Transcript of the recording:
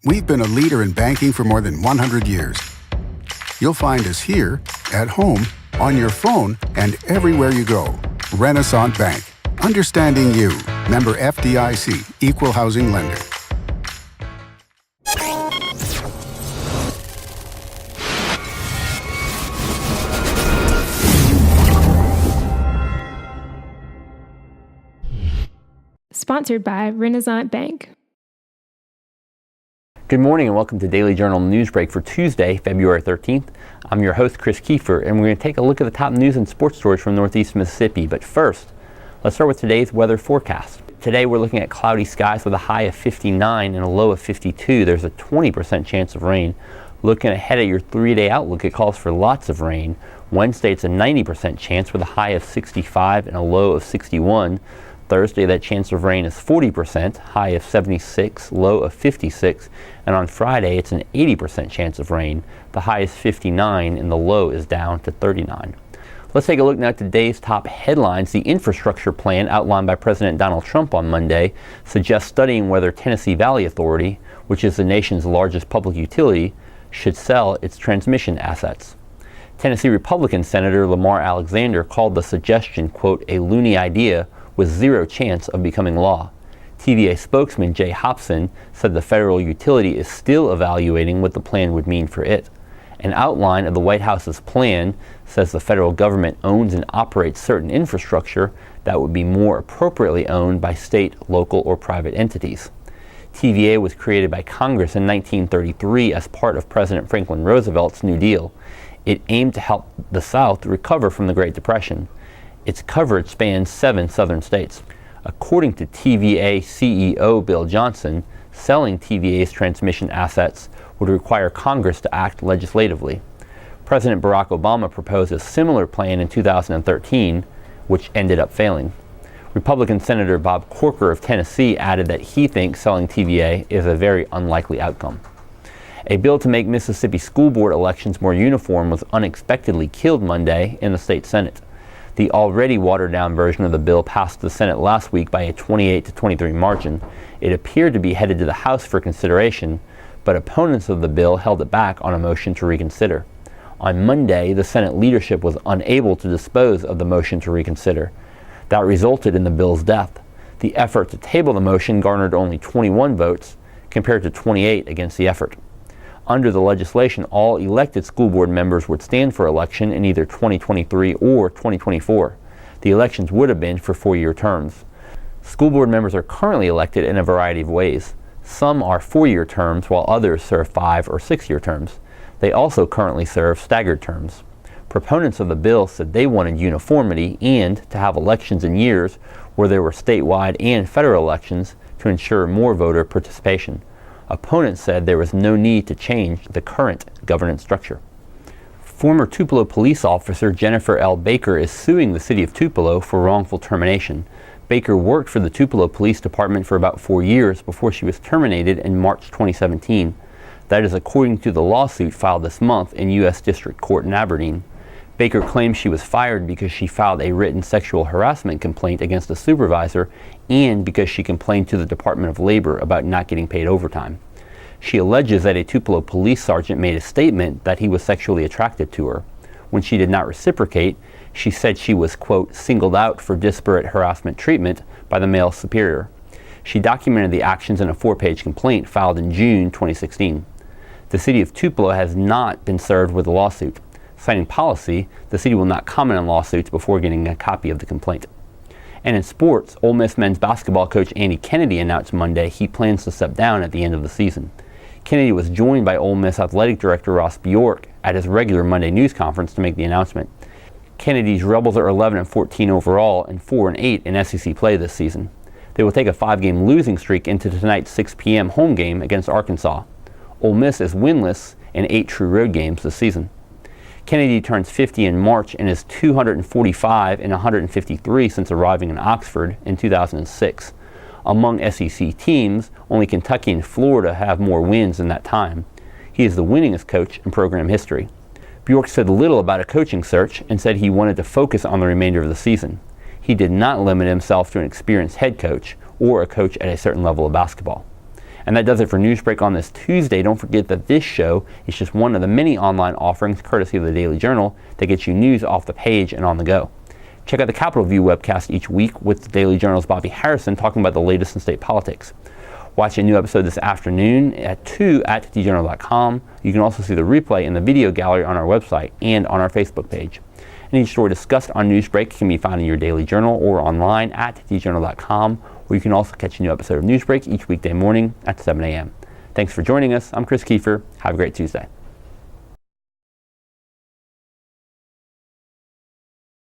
We've been a leader in banking for more than 100 years. You'll find us here, at home, on your phone, and everywhere you go. Renaissance Bank. Understanding you. Member FDIC. Equal housing lender. Sponsored by Renaissance Bank. Good morning and welcome to Daily Journal Newsbreak for Tuesday, February 13th. I'm your host, Chris Kiefer, and we're going to take a look at the top news and sports stories from Northeast Mississippi. But first, let's start with today's weather forecast. Today we're looking at cloudy skies with a high of 59 and a low of 52. There's a 20% chance of rain. Looking ahead at your 3-day outlook, it calls for lots of rain. Wednesday, it's a 90% chance with a high of 65 and a low of 61. Thursday, that chance of rain is 40%, high of 76, low of 56. And on Friday, it's an 80% chance of rain. The high is 59 and the low is down to 39. Let's take a look now at today's top headlines. The infrastructure plan outlined by President Donald Trump on Monday suggests studying whether Tennessee Valley Authority, which is the nation's largest public utility, should sell its transmission assets. Tennessee Republican Senator Lamar Alexander called the suggestion, quote, a loony idea with zero chance of becoming law. TVA spokesman Jay Hobson said the federal utility is still evaluating what the plan would mean for it. An outline of the White House's plan says the federal government owns and operates certain infrastructure that would be more appropriately owned by state, local, or private entities. TVA was created by Congress in 1933 as part of President Franklin Roosevelt's New Deal. It aimed to help the South recover from the Great Depression. Its coverage spans 7 southern states. According to TVA CEO Bill Johnson, selling TVA's transmission assets would require Congress to act legislatively. President Barack Obama proposed a similar plan in 2013, which ended up failing. Republican Senator Bob Corker of Tennessee added that he thinks selling TVA is a very unlikely outcome. A bill to make Mississippi school board elections more uniform was unexpectedly killed Monday in the state Senate. The already watered-down version of the bill passed the Senate last week by a 28-23 margin. It appeared to be headed to the House for consideration, but opponents of the bill held it back on a motion to reconsider. On Monday, the Senate leadership was unable to dispose of the motion to reconsider. That resulted in the bill's death. The effort to table the motion garnered only 21 votes, compared to 28 against the effort. Under the legislation, all elected school board members would stand for election in either 2023 or 2024. The elections would have been for 4-year terms. School board members are currently elected in a variety of ways. Some are 4-year terms, while others serve 5 or 6-year terms. They also currently serve staggered terms. Proponents of the bill said they wanted uniformity and to have elections in years where there were statewide and federal elections to ensure more voter participation. Opponents said there was no need to change the current governance structure. Former Tupelo police officer Jennifer L. Baker is suing the city of Tupelo for wrongful termination. Baker worked for the Tupelo Police Department for about 4 years before she was terminated in March 2017. That is according to the lawsuit filed this month in U.S. District Court in Aberdeen. Baker claims she was fired because she filed a written sexual harassment complaint against a supervisor and because she complained to the Department of Labor about not getting paid overtime. She alleges that a Tupelo police sergeant made a statement that he was sexually attracted to her. When she did not reciprocate, she said she was, quote, singled out for disparate harassment treatment by the male superior. She documented the actions in a 4-page complaint filed in June 2016. The city of Tupelo has not been served with a lawsuit. Citing policy, the city will not comment on lawsuits before getting a copy of the complaint. And in sports, Ole Miss men's basketball coach Andy Kennedy announced Monday he plans to step down at the end of the season. Kennedy was joined by Ole Miss athletic director Ross Bjork at his regular Monday news conference to make the announcement. Kennedy's Rebels are 11-14 overall and 4-8 in SEC play this season. They will take a 5-game losing streak into tonight's 6 p.m. home game against Arkansas. Ole Miss is winless in 8 true road games this season. Kennedy turns 50 in March and is 245 and 153 since arriving in Oxford in 2006. Among SEC teams, only Kentucky and Florida have more wins in that time. He is the winningest coach in program history. Bjork said little about a coaching search and said he wanted to focus on the remainder of the season. He did not limit himself to an experienced head coach or a coach at a certain level of basketball. And that does it for Newsbreak on this Tuesday. Don't forget that this show is just one of the many online offerings courtesy of the Daily Journal that gets you news off the page and on the go. Check out the Capitol View webcast each week with the Daily Journal's Bobby Harrison talking about the latest in state politics. Watch a new episode this afternoon at 2 at djournal.com. You can also see the replay in the video gallery on our website and on our Facebook page. And each story discussed on Newsbreak can be found in your Daily Journal or online at djournal.com, where you can also catch a new episode of Newsbreak each weekday morning at 7 a.m. Thanks for joining us. I'm Chris Kiefer. Have a great Tuesday.